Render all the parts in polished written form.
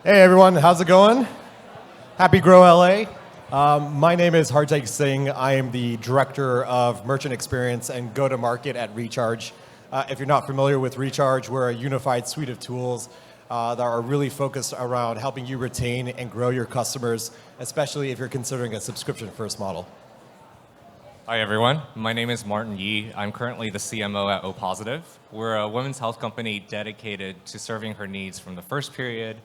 Hey everyone, how's it going? Happy Grow LA. My name is Harjit Singh. I am the Director of Merchant Experience and Go-to-Market at Recharge. If you're not familiar with Recharge, we're a unified suite of tools that are really focused around helping you retain and grow your customers, especially if you're considering a subscription-first model. Hi everyone, my name is Martin Yee. I'm currently the CMO at O Positive. We're a women's health company dedicated to serving her needs from the first period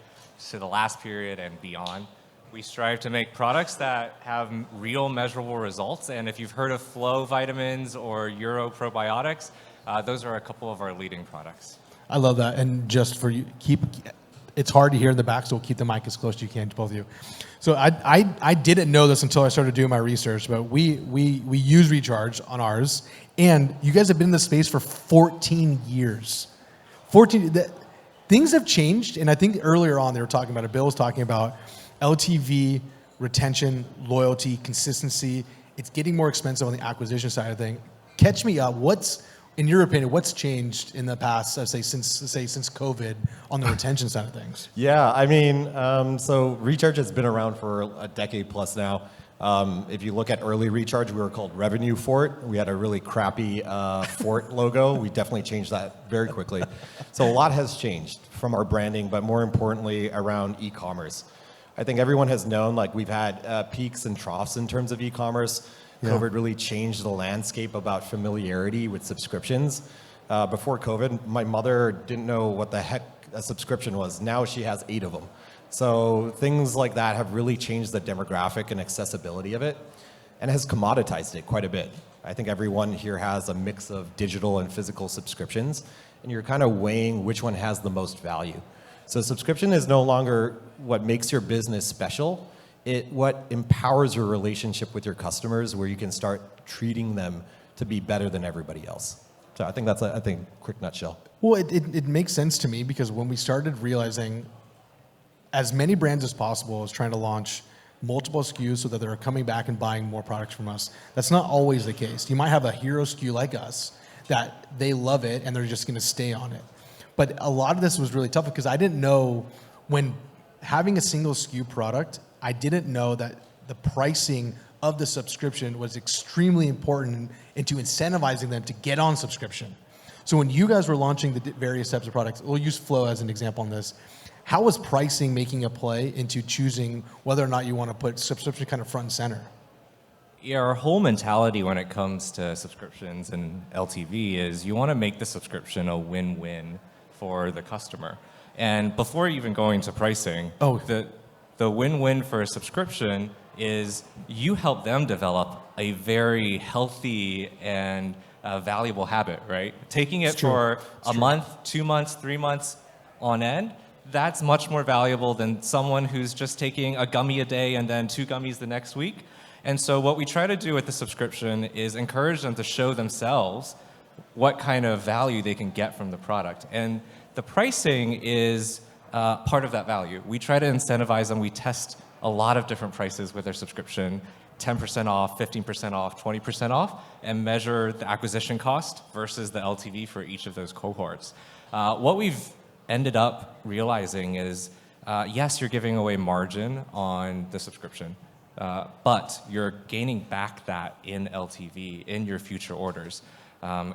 to the last period and beyond. We strive to make products that have real measurable results, and if you've heard of Flow vitamins or Euro probiotics, those are a couple of our leading products. I love that, and just for you, it's hard to hear in the back, so we'll keep the mic as close as you can to both of you. So I didn't know this until I started doing my research, but we use Recharge on ours, and you guys have been in this space for 14 years. Things have changed, and I think earlier on they were talking about it. Bill was talking about LTV, retention, loyalty, consistency. It's getting more expensive on the acquisition side of things. Catch me up. In your opinion, what's changed in the past, since COVID, on the retention side of things? Yeah, I mean, so Recharge has been around for a decade plus now. If you look at early Recharge, we were called Revenue Fort. We had a really crappy Fort logo. We definitely changed that very quickly. So a lot has changed from our branding, but more importantly around e-commerce. I think everyone has known, like, we've had peaks and troughs in terms of e-commerce. Yeah. COVID really changed the landscape about familiarity with subscriptions. Before COVID, my mother didn't know what the heck a subscription was. Now she has 8 of them. So things like that have really changed the demographic and accessibility of it, and has commoditized it quite a bit. I think everyone here has a mix of digital and physical subscriptions, and you're kind of weighing which one has the most value. So subscription is no longer what makes your business special. What empowers your relationship with your customers, where you can start treating them to be better than everybody else. So I think that's a quick nutshell. Well, it makes sense to me, because when we started realizing as many brands as possible is trying to launch multiple SKUs so that they're coming back and buying more products from us. That's not always the case. You might have a hero SKU like us that they love it and they're just going to stay on it. But a lot of this was really tough, because I didn't know, when having a single SKU product, I didn't know that the pricing of the subscription was extremely important into incentivizing them to get on subscription. So when you guys were launching the various types of products, we'll use Flow as an example on this. How was pricing making a play into choosing whether or not you want to put subscription kind of front and center? Yeah, our whole mentality when it comes to subscriptions and LTV is you want to make the subscription a win-win for the customer. And before even going to pricing, the win-win for a subscription is you help them develop a very healthy and valuable habit, right? Taking it for a month, 2 months, 3 months on end, that's much more valuable than someone who's just taking a gummy a day and then 2 gummies the next week. And so what we try to do with the subscription is encourage them to show themselves what kind of value they can get from the product. And the pricing is part of that value. We try to incentivize them. We test a lot of different prices with their subscription, 10% off, 15% off, 20% off, and measure the acquisition cost versus the LTV for each of those cohorts. What we've ended up realizing is, yes, you're giving away margin on the subscription, but you're gaining back that in LTV in your future orders.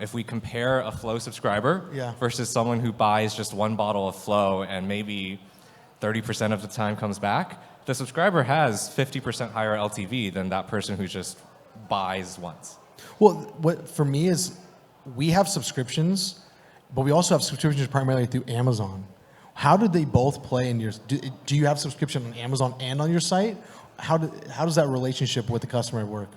If we compare a Flow subscriber versus someone who buys just 1 bottle of Flow and maybe 30% of the time comes back, the subscriber has 50% higher LTV than that person who just buys once. Well, what for me is, we have subscriptions, but we also have subscriptions primarily through Amazon. How do they both play in your? Do you have subscription on Amazon and on your site? How does that relationship with the customer work?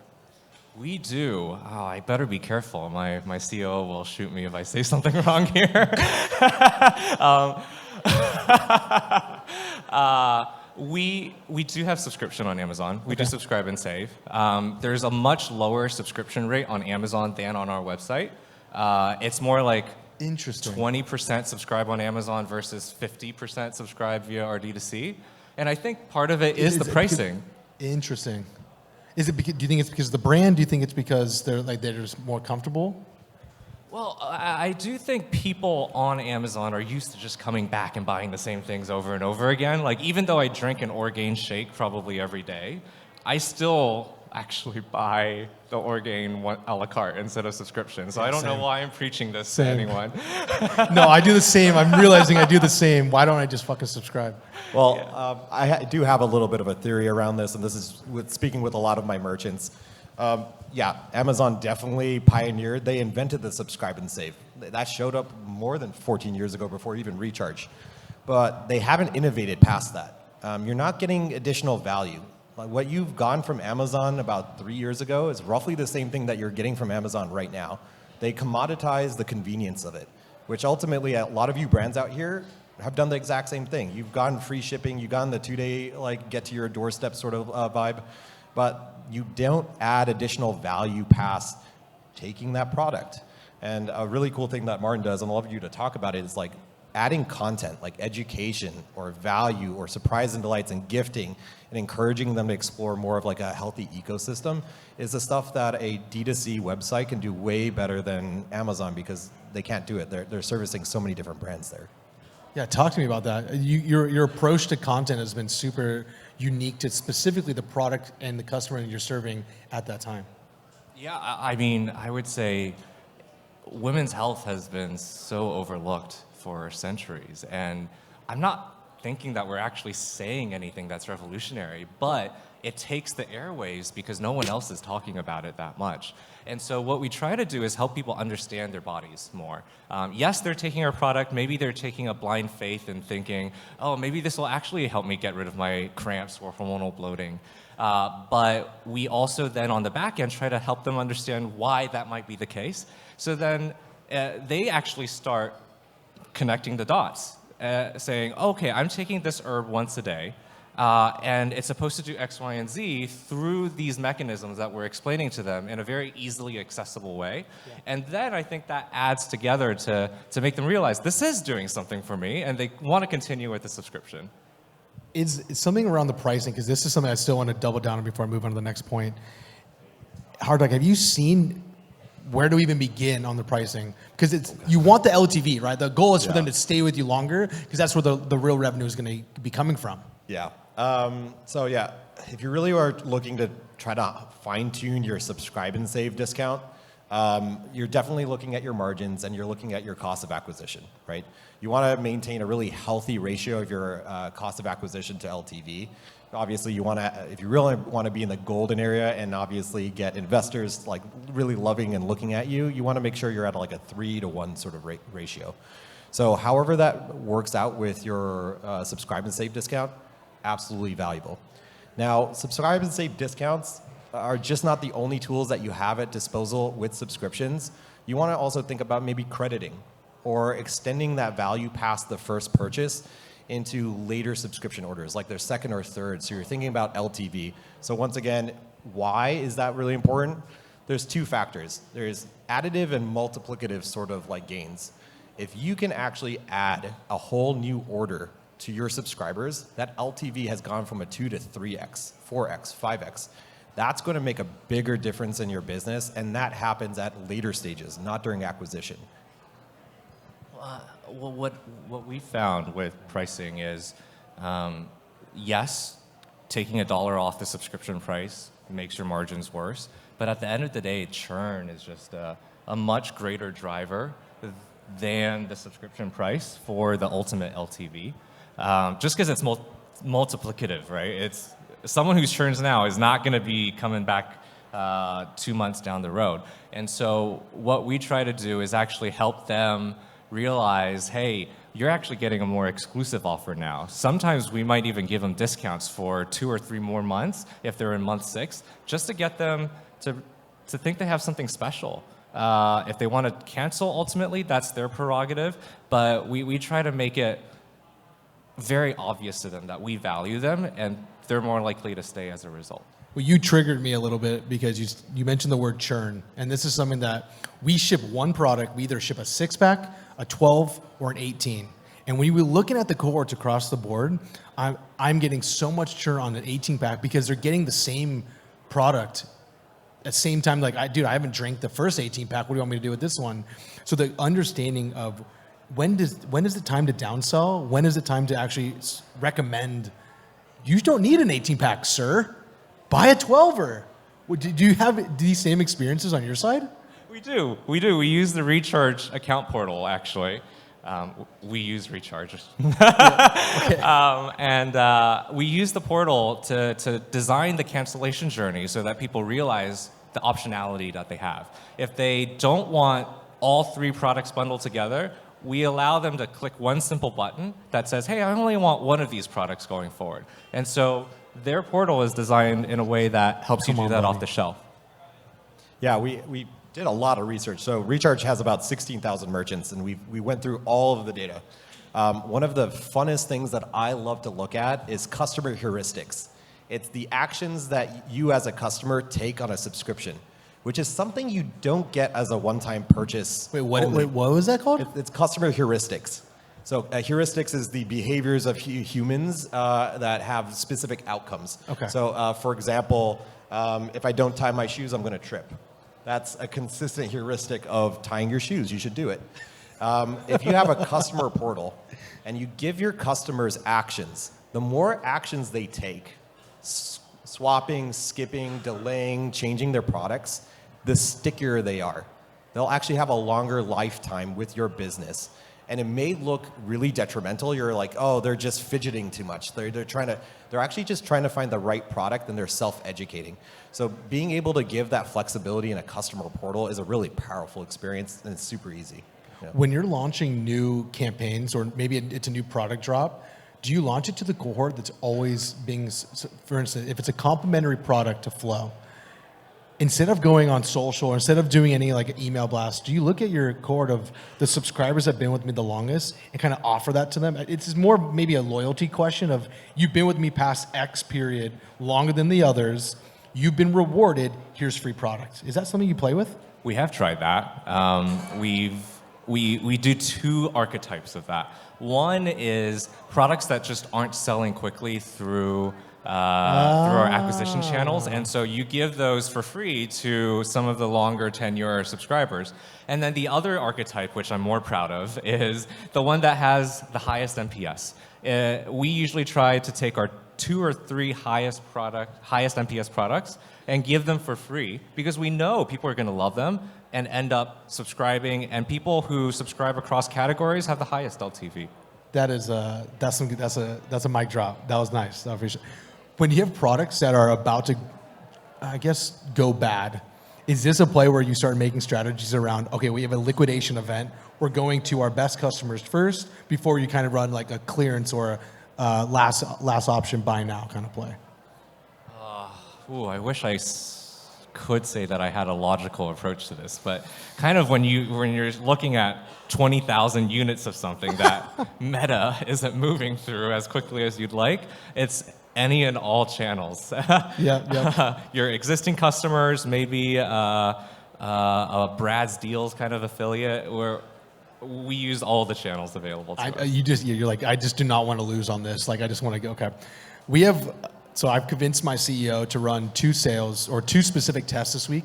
We do. Oh, I better be careful. My CEO will shoot me if I say something wrong here. We do have subscription on Amazon. We do subscribe and save. There's a much lower subscription rate on Amazon than on our website. It's more like 20% subscribe on Amazon versus 50% subscribe via our D2C. And I think part of it is the pricing. Interesting. Is it? Do you think it's because of the brand? Do you think it's because they're just more comfortable? Well, I do think people on Amazon are used to just coming back and buying the same things over and over again. Like, even though I drink an Orgain shake probably every day, I still actually buy the Orgain a la carte instead of subscription. So I don't know why I'm preaching this to anyone. No, I do the same. I'm realizing I do the same. Why don't I just fucking subscribe? Well, I do have a little bit of a theory around this, and this is speaking with a lot of my merchants. Yeah, Amazon definitely pioneered. They invented the subscribe and save. That showed up more than 14 years ago before even Recharge. But they haven't innovated past that. You're not getting additional value. Like what you've gone from Amazon about 3 years ago is roughly the same thing that you're getting from Amazon right now. They commoditize the convenience of it, which ultimately a lot of you brands out here have done the exact same thing. You've gotten free shipping, you've gotten the 2-day like get to your doorstep sort of vibe, but you don't add additional value past taking that product. And a really cool thing that Martin does, and I'd love you to talk about it, is like adding content like education or value or surprise and delights and gifting and encouraging them to explore more of like a healthy ecosystem is the stuff that a D2C website can do way better than Amazon because they can't do it. They're servicing so many different brands there. Yeah, talk to me about that. Your approach to content has been super unique to specifically the product and the customer that you're serving at that time. Yeah, I mean, I would say women's health has been so overlooked for centuries. And I'm not thinking that we're actually saying anything that's revolutionary, but it takes the airwaves because no one else is talking about it that much. And so what we try to do is help people understand their bodies more. Yes, they're taking our product. Maybe they're taking a blind faith and thinking, oh, maybe this will actually help me get rid of my cramps or hormonal bloating. But we also then on the back end try to help them understand why that might be the case. So then they actually start connecting the dots, saying, okay, I'm taking this herb once a day, and it's supposed to do X, Y, and Z through these mechanisms that we're explaining to them in a very easily accessible way. Yeah. And then I think that adds together to make them realize this is doing something for me, and they want to continue with the subscription. Is something around the pricing, because this is something I still want to double down on before I move on to the next point. Hardtalk, have you seen where to even begin on the pricing? Because it's you want the LTV, right? The goal is for them to stay with you longer, because that's where the real revenue is going to be coming from. Yeah. So yeah, if you really are looking to try to fine tune your subscribe and save discount, you're definitely looking at your margins and you're looking at your cost of acquisition, right? You want to maintain a really healthy ratio of your cost of acquisition to LTV. Obviously, you want to, if you really want to be in the golden area and obviously get investors like really loving and looking at you, you want to make sure you're at like a 3-to-1 sort of ratio. So however that works out with your subscribe and save discount, absolutely valuable. Now, subscribe and save discounts are just not the only tools that you have at disposal with subscriptions. You want to also think about maybe crediting or extending that value past the first purchase into later subscription orders, like their second or third. So you're thinking about LTV. So once again, why is that really important? There's two factors. There's additive and multiplicative sort of like gains. If you can actually add a whole new order to your subscribers, that LTV has gone from a 2 to 3x, 4x, 5x. That's going to make a bigger difference in your business, and that happens at later stages, not during acquisition. Well, what we found with pricing is, yes, taking $1 off the subscription price makes your margins worse, but at the end of the day, churn is just a much greater driver than the subscription price for the ultimate LTV. Just because it's multiplicative, right? It's someone who churns now is not going to be coming back 2 months down the road. And so what we try to do is actually help them realize, hey, you're actually getting a more exclusive offer now. Sometimes we might even give them discounts for 2 or 3 more months if they're in month 6, just to get them to think they have something special. If they want to cancel, ultimately, that's their prerogative. But we try to make it very obvious to them that we value them, and they're more likely to stay as a result. Well, you triggered me a little bit because you mentioned the word churn, and this is something that we ship one product. We either ship a 6-pack, a 12, or an 18. And when we're looking at the cohorts across the board, I'm getting so much churn on an 18-pack because they're getting the same product at the same time, like, dude, I haven't drank the first 18 pack. What do you want me to do with this one? So the understanding of when is the time to downsell? When is the time to actually recommend? You don't need an 18 pack, sir. Buy a 12er. Do you have these same experiences on your side? We do. We use the Recharge account portal, actually. We use Recharge. We use the portal to design the cancellation journey so that people realize the optionality that they have. If they don't want all 3 products bundled together, we allow them to click one simple button that says, hey, I only want one of these products going forward. And so their portal is designed in a way that helps you do that off the shelf. Yeah, we did a lot of research. So Recharge has about 16,000 merchants, and we went through all of the data. One of the funnest things that I love to look at is customer heuristics. It's the actions that you as a customer take on a subscription, which is something you don't get as a one-time purchase. Wait, what was that called? It's customer heuristics. So heuristics is the behaviors of humans that have specific outcomes. Okay. So for example, if I don't tie my shoes, I'm going to trip. That's a consistent heuristic of tying your shoes. You should do it. If you have a customer portal and you give your customers actions, the more actions they take, swapping, skipping, delaying, changing their products, the stickier they are. They'll actually have a longer lifetime with your business. And it may look really detrimental. You're like, oh, they're just fidgeting too much. They're actually just trying to find the right product, and they're self-educating. So being able to give that flexibility in a customer portal is a really powerful experience, and it's super easy. Yeah. When you're launching new campaigns, or maybe it's a new product drop, do you launch it to the cohort that's always being, for instance, if it's a complementary product to Flow, instead of going on social or instead of doing any like email blast, do you look at your cohort of the subscribers that have been with me the longest and kind of offer that to them? It's more maybe a loyalty question of, you've been with me past X period, longer than the others, you've been rewarded, here's free product. Is that something you play with? We have tried that. We do 2 archetypes of that. One is products that just aren't selling quickly through our acquisition channels, and so you give those for free to some of the longer tenure subscribers. And then the other archetype, which I'm more proud of, is the one that has the highest NPS. We usually try to take our 2 or 3 highest NPS products and give them for free, because we know people are going to love them and end up subscribing, and people who subscribe across categories have the highest LTV. That's a mic drop. That was nice. I appreciate it. When you have products that are about to, I guess, go bad, is this a play where you start making strategies around, okay, we have a liquidation event, we're going to our best customers first before you kind of run like a clearance or a last option buy now kind of play? I wish I could say that I had a logical approach to this, but kind of when you're looking at 20,000 units of something that Meta isn't moving through as quickly as you'd like, it's any and all channels. Yeah. Your existing customers, maybe a Brad's Deals kind of affiliate, where we use all the channels available to us. You're like, I just do not want to lose on this. Like, I just want to go, okay. So I've convinced my CEO to run 2 specific tests this week.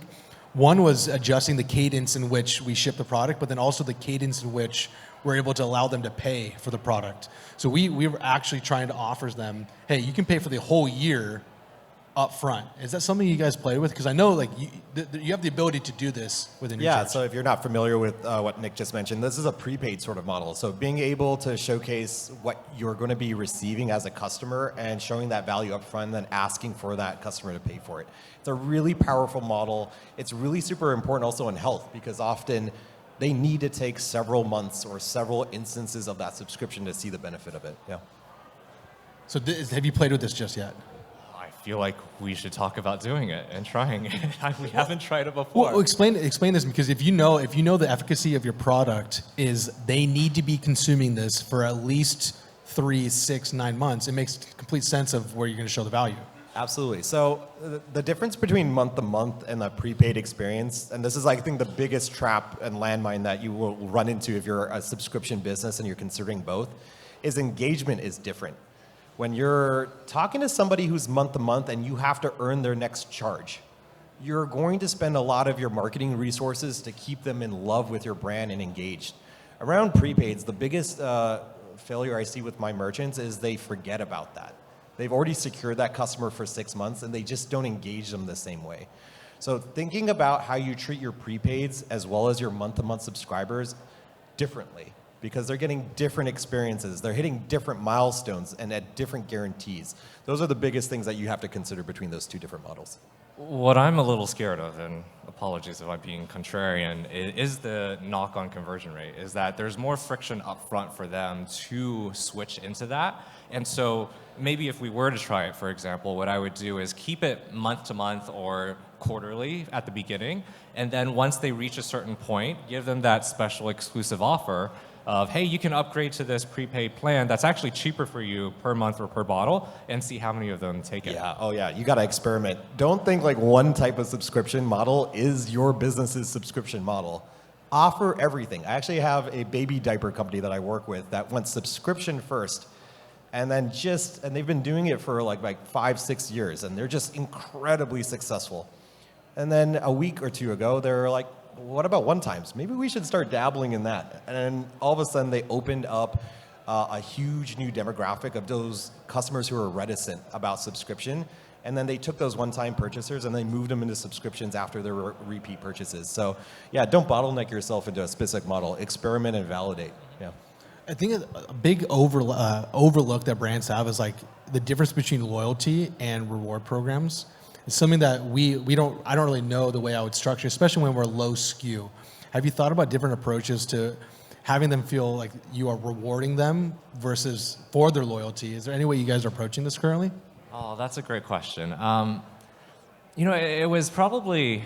One was adjusting the cadence in which we ship the product, but then also the cadence in which we're able to allow them to pay for the product. So we were actually trying to offer them, hey, you can pay for the whole year up front. Is that something you guys play with? Because I know like you have the ability to do this within your church. So if you're not familiar with what Nick just mentioned, this is a prepaid sort of model. So being able to showcase what you're going to be receiving as a customer and showing that value up front, and then asking for that customer to pay for it. It's a really powerful model. It's really super important also in health, because often they need to take several months or several instances of that subscription to see the benefit of it. Yeah. So have you played with this just yet? I feel like we should talk about doing it and trying it. We haven't tried it before. Well, explain this, because if you know the efficacy of your product is they need to be consuming this for at least 3, 6, 9 months, it makes complete sense of where you're going to show the value. Absolutely. So the difference between month to month and a prepaid experience, and this is, I think, the biggest trap and landmine that you will run into if you're a subscription business and you're considering both, is engagement is different. When you're talking to somebody who's month to month and you have to earn their next charge, you're going to spend a lot of your marketing resources to keep them in love with your brand and engaged. Around prepaids, the biggest failure I see with my merchants is they forget about that. They've already secured that customer for 6 months and they just don't engage them the same way. So thinking about how you treat your prepaids as well as your month-to-month subscribers differently, because they're getting different experiences. They're hitting different milestones and at different guarantees. Those are the biggest things that you have to consider between those two different models. What I'm a little scared of, and apologies if I'm being contrarian, is the knock-on conversion rate, is that there's more friction up front for them to switch into that. And so maybe if we were to try it, for example, what I would do is keep it month to month or quarterly at the beginning, and then once they reach a certain point, give them that special exclusive offer of, hey, you can upgrade to this prepaid plan that's actually cheaper for you per month or per bottle, and see how many of them take it. Yeah, oh yeah, you gotta experiment. Don't think like one type of subscription model is your business's subscription model. Offer everything. I actually have a baby diaper company that I work with that went subscription first, and then and they've been doing it for like 5-6 years, and they're just incredibly successful. And then a week or two ago, they're like, what about one-times? Maybe we should start dabbling in that. And then all of a sudden, they opened up a huge new demographic of those customers who are reticent about subscription. And then they took those one-time purchasers and they moved them into subscriptions after their repeat purchases. So yeah, don't bottleneck yourself into a specific model. Experiment and validate. Yeah. I think a big overlook that brands have is like the difference between loyalty and reward programs. It's something that I don't really know the way I would structure, especially when we're low SKU. Have you thought about different approaches to having them feel like you are rewarding them versus for their loyalty? Is there any way you guys are approaching this currently? Oh, that's a great question. It was probably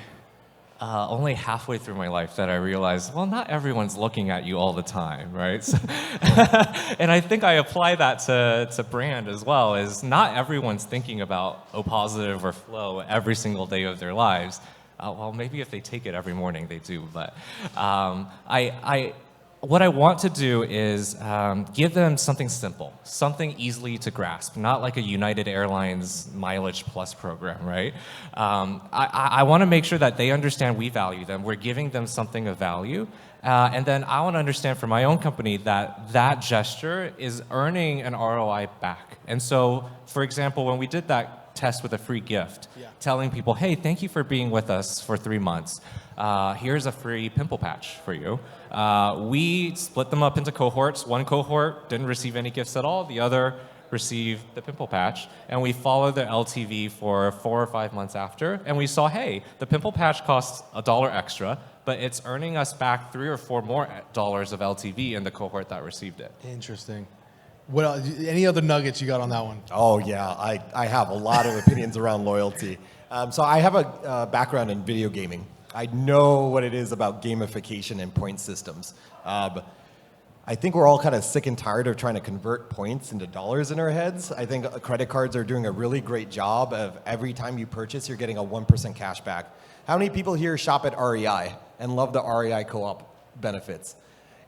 only halfway through my life that I realized, well, not everyone's looking at you all the time, right? So, and I think I apply that to brand as well, is not everyone's thinking about O positive or flow every single day of their lives. Well, maybe if they take it every morning, they do. But what I want to do is give them something simple, something easily to grasp, not like a United Airlines Mileage Plus program, right? I want to make sure that they understand we value them. We're giving them something of value. And then I want to understand for my own company that gesture is earning an ROI back. And so, for example, when we did that test with a free gift, telling people, hey, thank you for being with us for 3 months. Here's a free pimple patch for you. We split them up into cohorts. One cohort didn't receive any gifts at all. The other received the pimple patch. And we followed the LTV for 4 or 5 months after. And we saw, hey, the pimple patch costs $1 extra, but it's earning us back $3 or $4 more dollars of LTV in the cohort that received it. Interesting. What else, any other nuggets you got on that one? Oh yeah, I have a lot of opinions around loyalty. So I have a background in video gaming. I know what it is about gamification and point systems. I think we're all kind of sick and tired of trying to convert points into dollars in our heads. I think credit cards are doing a really great job of every time you purchase, you're getting a 1% cash back. How many people here shop at REI and love the REI co-op benefits?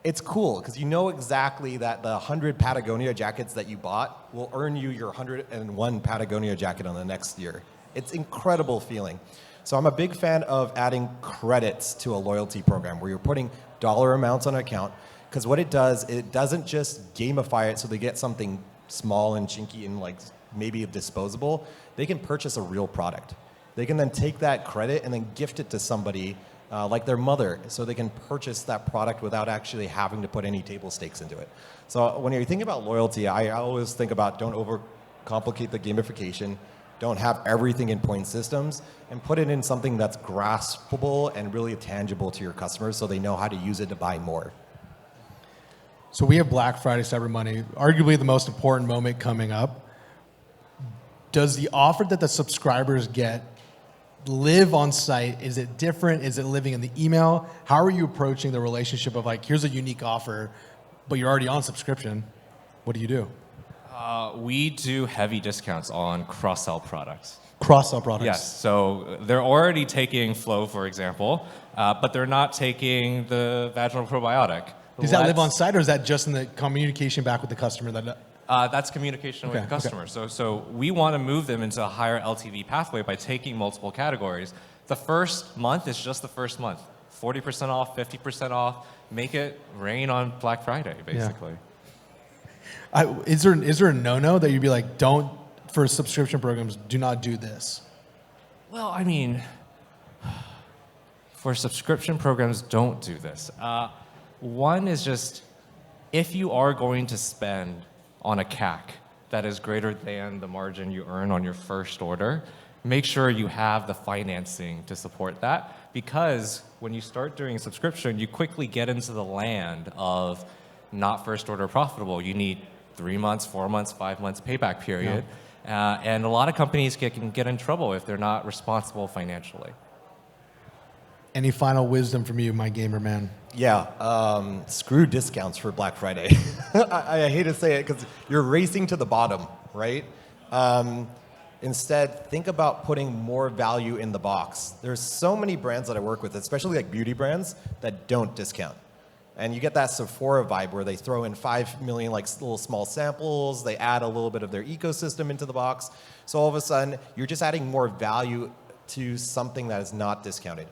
It's cool because you know exactly that the 100 Patagonia jackets that you bought will earn you your 101 Patagonia jacket on the next year. It's incredible feeling. So I'm a big fan of adding credits to a loyalty program where you're putting dollar amounts on an account, because what it does, it doesn't just gamify it so they get something small and chinky and like maybe disposable. They can purchase a real product. They can then take that credit and then gift it to somebody like their mother, so they can purchase that product without actually having to put any table stakes into it. So when you're thinking about loyalty, I always think about don't overcomplicate the gamification, don't have everything in point systems, and put it in something that's graspable and really tangible to your customers so they know how to use it to buy more. So we have Black Friday, Cyber Monday, arguably the most important moment coming up. Does the offer that the subscribers get live on site? Is it different? Is it living in the email? How are you approaching the relationship of like, here's a unique offer, but you're already on subscription? What do you do? We do heavy discounts on cross-sell products. Cross-sell products? Yes, so they're already taking Flow, for example, but they're not taking the vaginal probiotic. Does that live on site, or is that just in the communication back with the customer? That's communication with the customer. Okay. So we want to move them into a higher LTV pathway by taking multiple categories. The first month is just the first month. 40% off, 50% off. Make it rain on Black Friday, basically. Is there a no-no that you'd be like, don't, for subscription programs, do not do this? Well, I mean, for subscription programs, don't do this. One is just, if you are going to spend on a CAC that is greater than the margin you earn on your first order, make sure you have the financing to support that, because when you start doing subscription, you quickly get into the land of not first order profitable. You need 3 months, 4 months, 5 months payback period. And a lot of companies can get in trouble if they're not responsible financially. Any final wisdom from you, my gamer man? Yeah, screw discounts for Black Friday. I hate to say it because you're racing to the bottom, right? Instead, think about putting more value in the box. There's so many brands that I work with, especially like beauty brands, that don't discount. And you get that Sephora vibe where they throw in 5 million like little small samples, they add a little bit of their ecosystem into the box. So all of a sudden, you're just adding more value to something that is not discounted.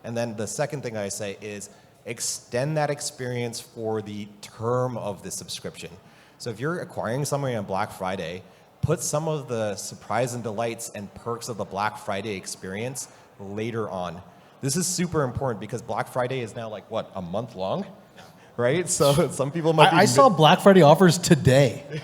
And then the second thing I say is extend that experience for the term of the subscription. So if you're acquiring something on Black Friday, put some of the surprise and delights and perks of the Black Friday experience later on. This is super important because Black Friday is now like, what, a month long? Right? So some people might be... I saw Black Friday offers today.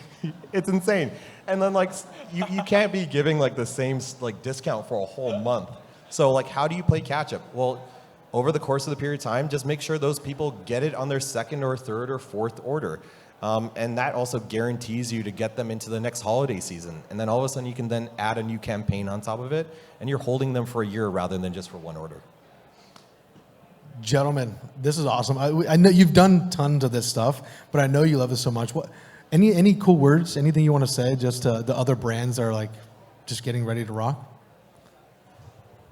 It's insane. And then like, you can't be giving like the same like discount for a whole month. So like, how do you play catch up? Well, over the course of the period of time, just make sure those people get it on their second or third or fourth order. And that also guarantees you to get them into the next holiday season. And then all of a sudden you can then add a new campaign on top of it, and you're holding them for a year rather than just for one order. Gentlemen, this is awesome. I know you've done tons of this stuff, but I know you love this so much. What, any cool words, anything you want to say just to the other brands that are like just getting ready to rock?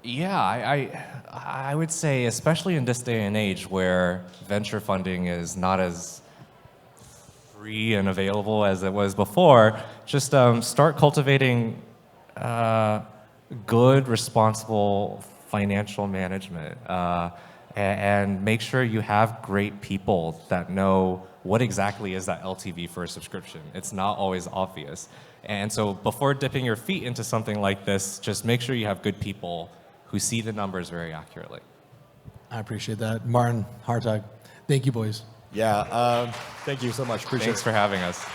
Yeah, I would say, especially in this day and age where venture funding is not as free and available as it was before, just start cultivating good, responsible financial management. And make sure you have great people that know what exactly is that LTV for a subscription. It's not always obvious. And so before dipping your feet into something like this, just make sure you have good people who see the numbers very accurately. I appreciate that. Martin, Hartog, thank you, boys. Yeah, thank you so much. Appreciate it. Thanks for having us.